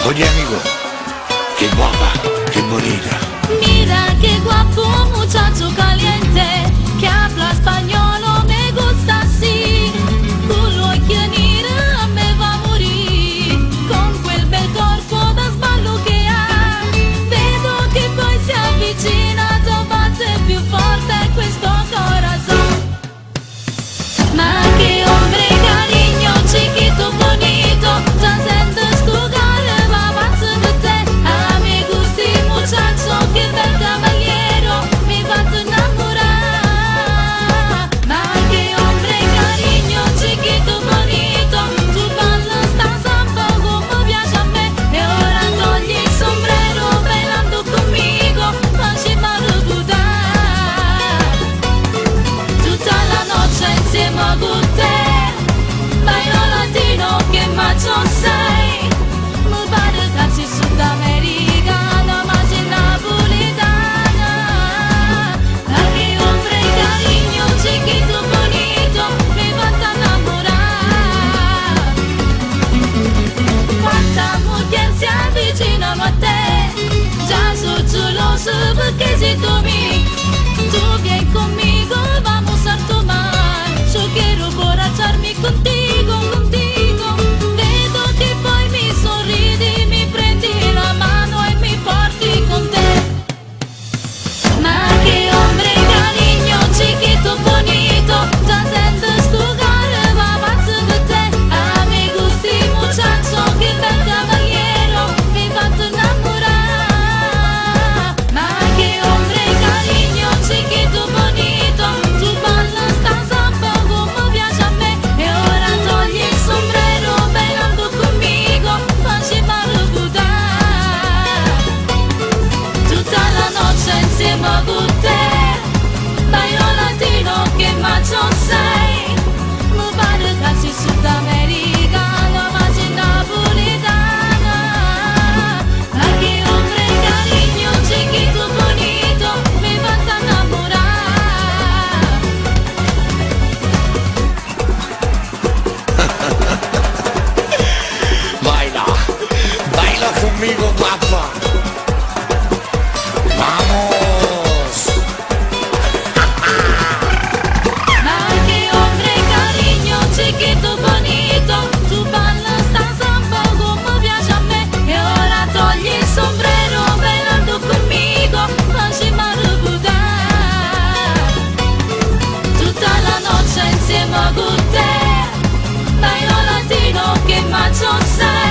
Oye amigo, qué guapa, qué bonita. Mira qué guapo muchacho caliente que habla español, me gusta así. Culo y quien irá me va a morir con quel bel corpo da sballucchiare. Vedo che poi si avvicina, batte più forte questo corazón. Ma che hombre cariño, chiquito bonito, ya sientes tu calma, vas de te. A mi gusti muchacho, que bel caballero, mi va a enamorar. Ma che hombre cariño, chiquito bonito, tu ballas tan samba como piace a me. E ora togli il sombrero, bailando conmigo, facci marugudar. Tutta la noche insieme a te, bailo latino che macho sei. Mi pare cazzi sudamericana, ma sei napolitana. Anche hombre cariño, chiquito bonito, mi va a enamorar. Quanta mujer se avvicinano a te, già sono geloso perché sei tu mi. Tu vieni conmigo, vamos a tomar. Yo quiero borracharme contigo, contigo. Vedo che poi mi sorridi, mi prendi la mano e mi porti con te. Ma che hombre cariño, chiquito bonito, ya sientes tu calma, vas de te. A mi gusti muchacho, que bel caballero, mi va a enamorar. Ma che hombre cariño, chiquito bonito, tu ballas tan samba como piace a me. E ora togli il sombrero, bailando conmigo, facci marugudar. Tutta la noche insieme a te, bailo latino che macho sei. Mi pare cazzi sudamericana, ma sei napolitana. Anche hombre cariño, chiquito bonito, mi va a enamorar. Baila, baila conmigo, guapa. Vamos. Ma che hombre cariño, chiquito bonito, tu ballas tan samba como piace a me. E ora togli il sombrero, bailando conmigo, facci marugudar. Tutta la noche insieme a te, bailo latino che macho sei.